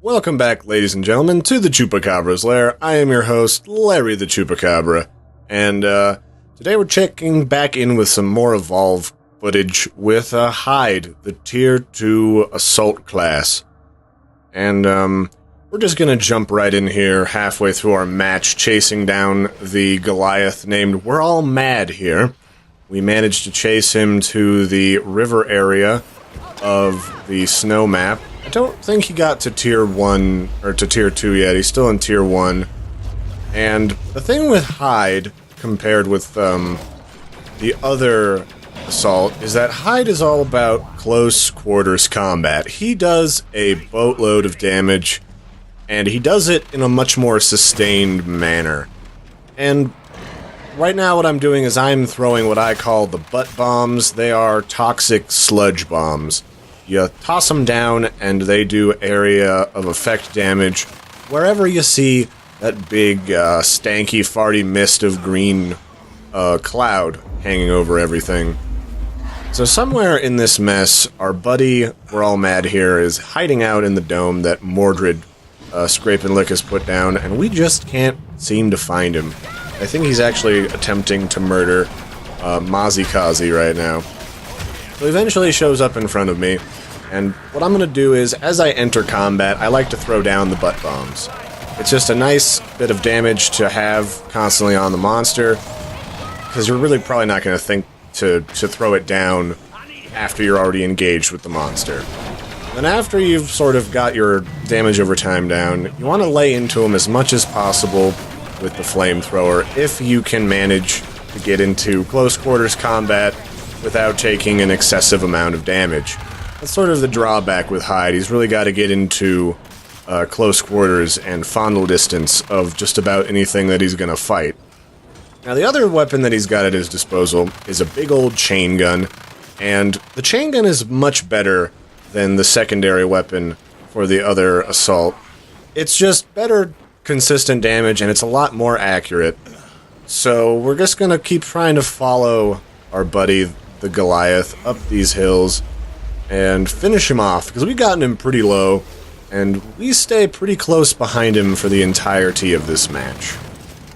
Welcome back, ladies and gentlemen, to the Chupacabra's Lair. I am your host, Larry the Chupacabra, and today we're checking back in with some more Evolve footage with Hyde, the Tier 2 Assault class. And we're just gonna jump right in here halfway through our match, chasing down the Goliath named We're All Mad here. We managed to chase him to the river area of the snow map. I don't think he got to Tier 1, or to Tier 2 yet. He's still in Tier 1. And the thing with Hyde, compared with the other Assault, is that Hyde is all about close quarters combat. He does a boatload of damage, and he does it in a much more sustained manner. And right now what I'm doing is I'm throwing what I call the butt bombs. They are toxic sludge bombs. You toss them down, and they do area of effect damage wherever you see that big, stanky, farty mist of green cloud hanging over everything. So somewhere in this mess, our buddy, We're All Mad here, is hiding out in the dome that Mordred, Scrape and Lick has put down, and we just can't seem to find him. I think he's actually attempting to murder Mazikazi right now. So he eventually shows up in front of me, and what I'm going to do is, as I enter combat, I like to throw down the butt bombs. It's just a nice bit of damage to have constantly on the monster, because you're really probably not going to think to throw it down after you're already engaged with the monster. Then after you've sort of got your damage over time down, you want to lay into him as much as possible with the Flamethrower, if you can manage to get into close quarters combat without taking an excessive amount of damage. That's sort of the drawback with Hyde. He's really got to get into close quarters and fondle distance of just about anything that he's going to fight. Now, the other weapon that he's got at his disposal is a big old chain gun, and the chain gun is much better than the secondary weapon for the other Assault. It's just better consistent damage, and it's a lot more accurate. So we're just going to keep trying to follow our buddy, the Goliath, up these hills and finish him off, because we've gotten him pretty low, and we stay pretty close behind him for the entirety of this match.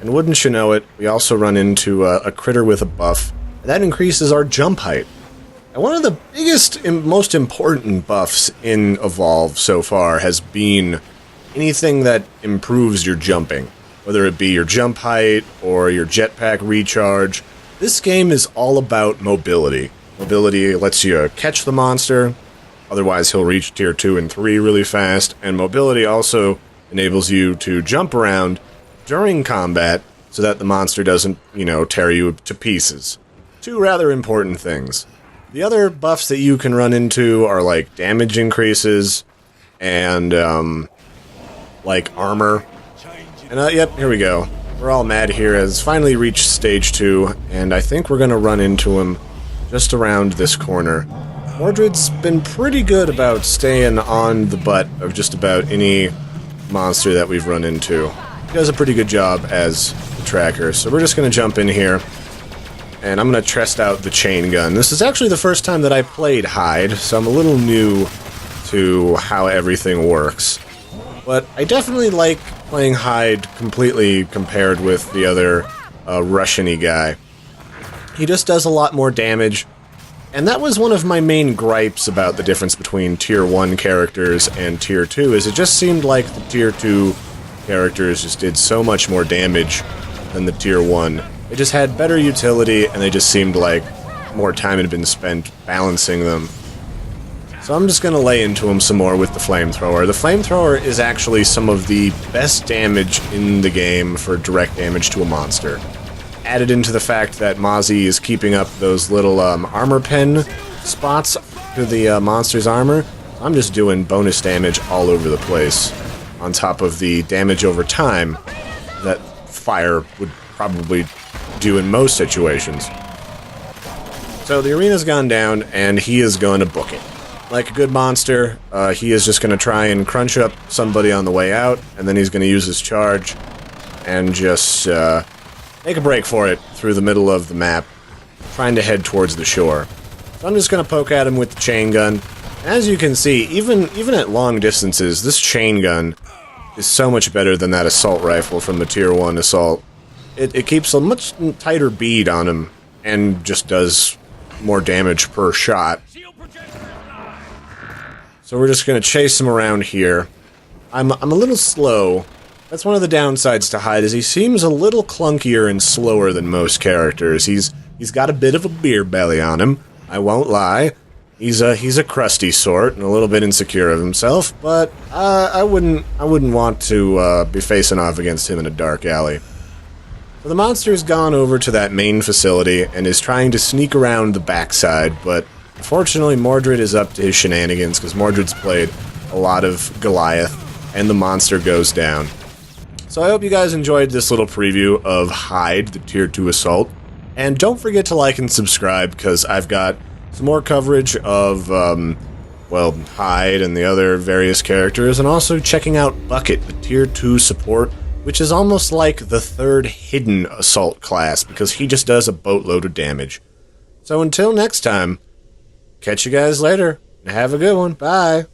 And wouldn't you know it, we also run into a critter with a buff, and that increases our jump height. And one of the biggest and most important buffs in Evolve so far has been anything that improves your jumping, whether it be your jump height or your jetpack recharge. This game is all about mobility. Mobility lets you catch the monster, otherwise he'll reach Tier 2 and 3 really fast, and mobility also enables you to jump around during combat so that the monster doesn't, tear you to pieces. Two rather important things. The other buffs that you can run into are like damage increases and like armor. And yep, here we go. We're All Mad here has finally reached stage 2, and I think we're gonna run into him just around this corner. Mordred's been pretty good about staying on the butt of just about any monster that we've run into. He does a pretty good job as the tracker, so we're just gonna jump in here, and I'm gonna test out the chain gun. This is actually the first time that I played Hyde, so I'm a little new to how everything works. But I definitely like playing Hyde completely compared with the other Russian-y guy. He just does a lot more damage, and that was one of my main gripes about the difference between Tier 1 characters and Tier 2, is it just seemed like the Tier 2 characters just did so much more damage than the Tier 1. They just had better utility, and they just seemed like more time had been spent balancing them. So I'm just going to lay into him some more with the Flamethrower. The Flamethrower is actually some of the best damage in the game for direct damage to a monster. Added into the fact that Mozzie is keeping up those little armor pen spots to the monster's armor, I'm just doing bonus damage all over the place, on top of the damage over time that fire would probably do in most situations. So the arena's gone down, and he is going to book it. Like a good monster, he is just going to try and crunch up somebody on the way out, and then he's going to use his charge and just make a break for it through the middle of the map, trying to head towards the shore. So I'm just going to poke at him with the chain gun, As you can see, even at long distances, this chain gun is so much better than that assault rifle from the Tier 1 assault. It keeps a much tighter bead on him, and just does more damage per shot. So we're just gonna chase him around here. I'm a little slow. That's one of the downsides to Hyde, is he seems a little clunkier and slower than most characters. He's got a bit of a beer belly on him, I won't lie. He's a crusty sort and a little bit insecure of himself, but I wouldn't want to be facing off against him in a dark alley. So the monster's gone over to that main facility and is trying to sneak around the backside, but unfortunately Mordred is up to his shenanigans because Mordred's played a lot of Goliath, and the monster goes down. So I hope you guys enjoyed this little preview of Hyde, the Tier 2 Assault, and don't forget to like and subscribe because I've got some more coverage of, well, Hyde and the other various characters, and also checking out Bucket, the Tier 2 support, which is almost like the third hidden assault class because he just does a boatload of damage. So until next time, catch you guys later, and have a good one. Bye!